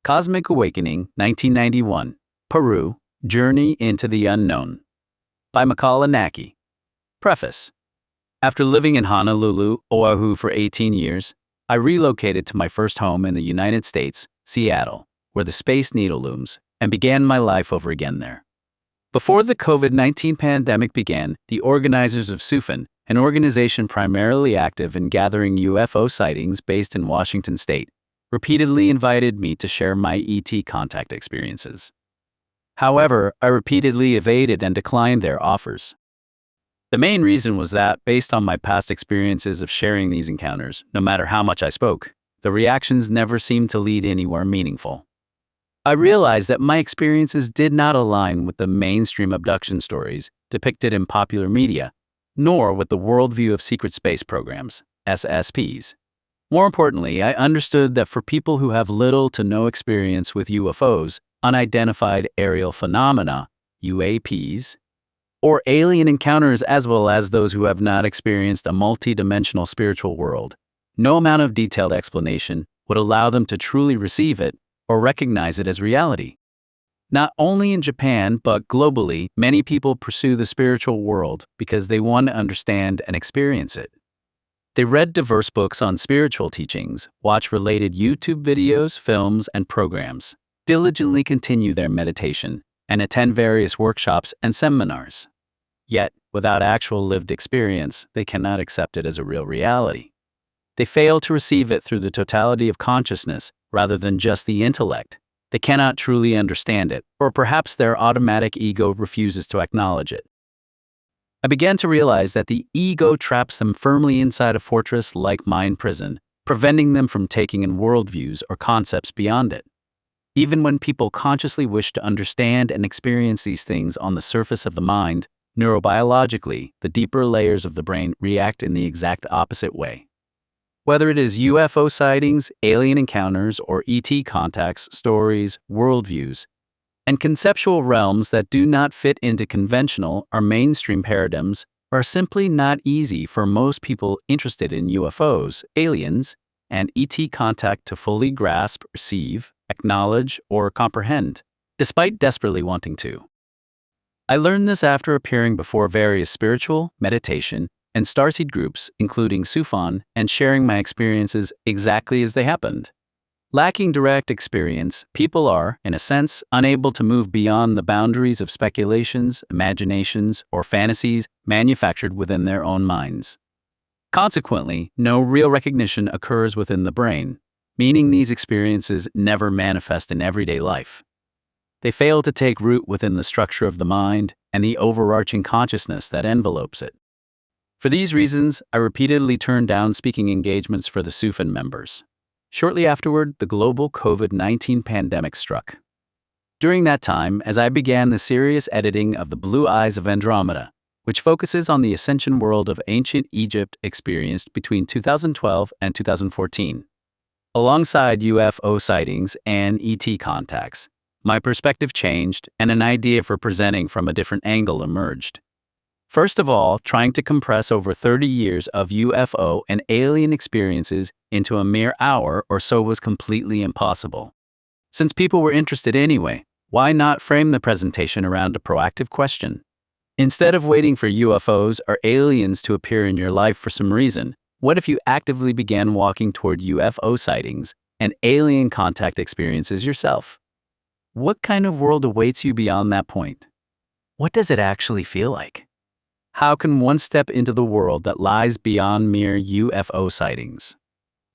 Cosmic Awakening, 1991. Peru, Journey into the Unknown. By Makāula Nakae. Preface. After living in Honolulu, Oahu for 18 years, I relocated to my first home in the United States, Seattle, where the Space Needle looms, and began my life over again there. Before the COVID-19 pandemic began, the organizers of SUFAN, an organization primarily active in gathering UFO sightings based in Washington state, repeatedly invited me to share my ET contact experiences. However, I repeatedly evaded and declined their offers. The main reason was that, based on my past experiences of sharing these encounters, no matter how much I spoke, the reactions never seemed to lead anywhere meaningful. I realized that my experiences did not align with the mainstream abduction stories depicted in popular media, nor with the worldview of secret space programs, SSPs. More importantly, I understood that for people who have little to no experience with UFOs, unidentified aerial phenomena, UAPs, or alien encounters, as well as those who have not experienced a multi-dimensional spiritual world, no amount of detailed explanation would allow them to truly receive it or recognize it as reality. Not only in Japan, but globally, many people pursue the spiritual world because they want to understand and experience it. They read diverse books on spiritual teachings, watch related YouTube videos, films, and programs, diligently continue their meditation, and attend various workshops and seminars. Yet, without actual lived experience, they cannot accept it as a real reality. They fail to receive it through the totality of consciousness rather than just the intellect. They cannot truly understand it, or perhaps their automatic ego refuses to acknowledge it. I began to realize that the ego traps them firmly inside a fortress-like mind prison, preventing them from taking in worldviews or concepts beyond it. Even when people consciously wish to understand and experience these things on the surface of the mind, neurobiologically, the deeper layers of the brain react in the exact opposite way. Whether it is UFO sightings, alien encounters, or ET contacts, stories, worldviews, and conceptual realms that do not fit into conventional or mainstream paradigms are simply not easy for most people interested in UFOs, aliens, and ET contact to fully grasp, receive, acknowledge, or comprehend, despite desperately wanting to. I learned this after appearing before various spiritual, meditation, and starseed groups, including SUFAN, and sharing my experiences exactly as they happened. Lacking direct experience, people are, in a sense, unable to move beyond the boundaries of speculations, imaginations, or fantasies manufactured within their own minds. Consequently, no real recognition occurs within the brain, meaning these experiences never manifest in everyday life. They fail to take root within the structure of the mind and the overarching consciousness that envelopes it. For these reasons, I repeatedly turned down speaking engagements for the SUFAN members. Shortly afterward, the global COVID-19 pandemic struck. During that time, as I began the serious editing of The Blue Eyes of Andromeda, which focuses on the ascension world of ancient Egypt experienced between 2012 and 2014, alongside UFO sightings and ET contacts, my perspective changed and an idea for presenting from a different angle emerged. First of all, trying to compress over 30 years of UFO and alien experiences into a mere hour or so was completely impossible. Since people were interested anyway, why not frame the presentation around a proactive question? Instead of waiting for UFOs or aliens to appear in your life for some reason, what if you actively began walking toward UFO sightings and alien contact experiences yourself? What kind of world awaits you beyond that point? What does it actually feel like? How can one step into the world that lies beyond mere UFO sightings?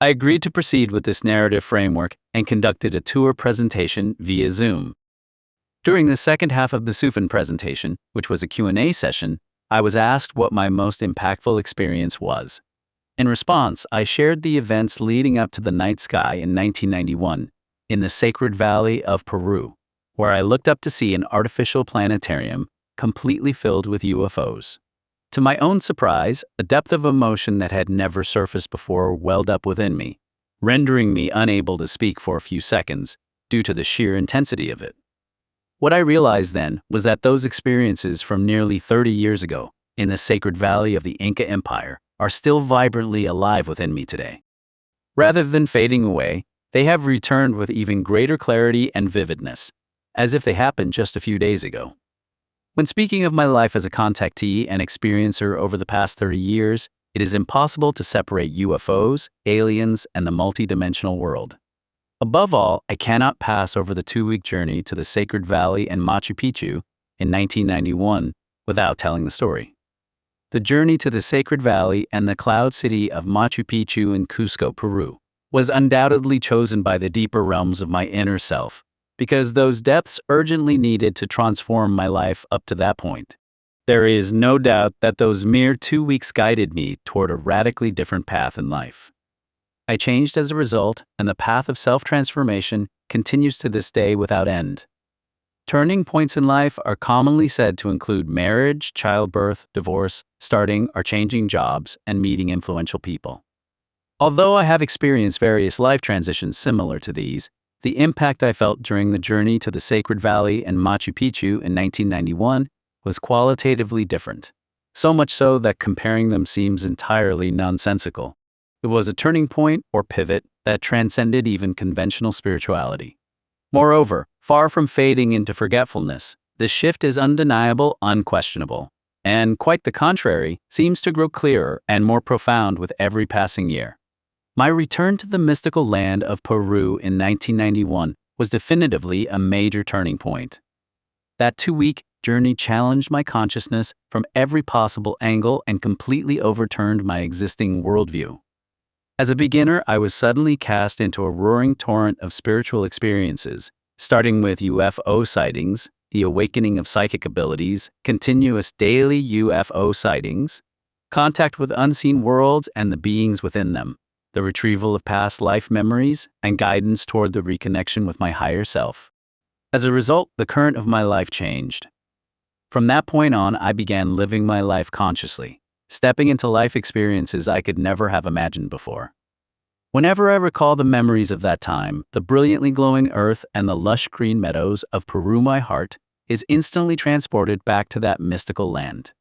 I agreed to proceed with this narrative framework and conducted a tour presentation via Zoom. During the second half of the SUFAN presentation, which was a Q&A session, I was asked what my most impactful experience was. In response, I shared the events leading up to the night sky in 1991 in the Sacred Valley of Peru, where I looked up to see an artificial planetarium completely filled with UFOs. To my own surprise, a depth of emotion that had never surfaced before welled up within me, rendering me unable to speak for a few seconds due to the sheer intensity of it. What I realized then was that those experiences from nearly 30 years ago in the Sacred Valley of the Inca Empire are still vibrantly alive within me today. Rather than fading away, they have returned with even greater clarity and vividness, as if they happened just a few days ago. When speaking of my life as a contactee and experiencer over the past 30 years, it is impossible to separate UFOs, aliens, and the multidimensional world. Above all, I cannot pass over the 2-week journey to the Sacred Valley and Machu Picchu in 1991 without telling the story. The journey to the Sacred Valley and the cloud city of Machu Picchu in Cusco, Peru, was undoubtedly chosen by the deeper realms of my inner self, because those depths urgently needed to transform my life up to that point. There is no doubt that those mere 2 weeks guided me toward a radically different path in life. I changed as a result, and the path of self-transformation continues to this day without end. Turning points in life are commonly said to include marriage, childbirth, divorce, starting or changing jobs, and meeting influential people. Although I have experienced various life transitions similar to these, the impact I felt during the journey to the Sacred Valley and Machu Picchu in 1991 was qualitatively different, so much so that comparing them seems entirely nonsensical. It was a turning point or pivot that transcended even conventional spirituality. Moreover, far from fading into forgetfulness, this shift is undeniable, unquestionable, and quite the contrary, seems to grow clearer and more profound with every passing year. My return to the mystical land of Peru in 1991 was definitively a major turning point. That 2-week journey challenged my consciousness from every possible angle and completely overturned my existing worldview. As a beginner, I was suddenly cast into a roaring torrent of spiritual experiences, starting with UFO sightings, the awakening of psychic abilities, continuous daily UFO sightings, contact with unseen worlds and the beings within them, the retrieval of past life memories, and guidance toward the reconnection with my higher self. As a result, the current of my life changed. From that point on, I began living my life consciously, stepping into life experiences I could never have imagined before. Whenever I recall the memories of that time, the brilliantly glowing earth and the lush green meadows of Peru, my heart is instantly transported back to that mystical land.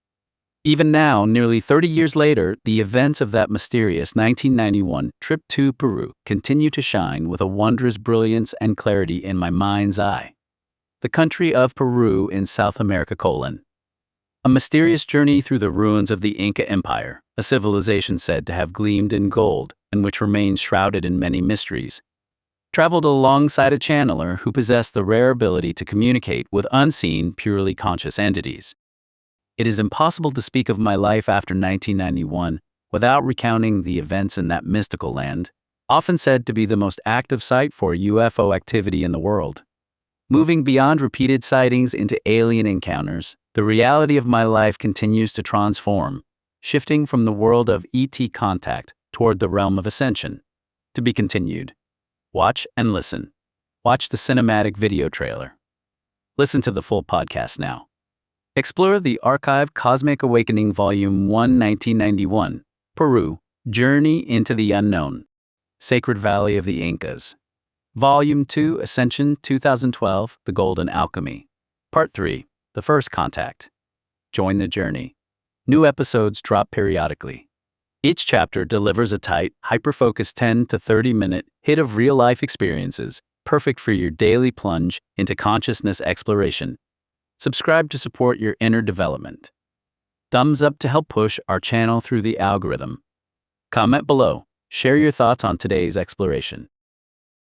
Even now, nearly 30 years later, the events of that mysterious 1991 trip to Peru continue to shine with a wondrous brilliance and clarity in my mind's eye. The country of Peru in South America: a mysterious journey through the ruins of the Inca Empire, a civilization said to have gleamed in gold and which remains shrouded in many mysteries. Traveled alongside a channeler who possessed the rare ability to communicate with unseen, purely conscious entities. It is impossible to speak of my life after 1991 without recounting the events in that mystical land, often said to be the most active site for UFO activity in the world. Moving beyond repeated sightings into alien encounters, the reality of my life continues to transform, shifting from the world of ET contact toward the realm of ascension. To be continued. Watch and listen. Watch the cinematic video trailer. Listen to the full podcast now. Explore the archive Cosmic Awakening Volume 1, 1991, Peru, Journey into the Unknown, Sacred Valley of the Incas. Volume 2, Ascension 2012, The Golden Alchemy. Part 3, The First Contact. Join the journey. New episodes drop periodically. Each chapter delivers a tight, hyper-focused 10 to 30-minute hit of real-life experiences, perfect for your daily plunge into consciousness exploration. Subscribe to support your inner development. Thumbs up to help push our channel through the algorithm. Comment below. Share your thoughts on today's exploration.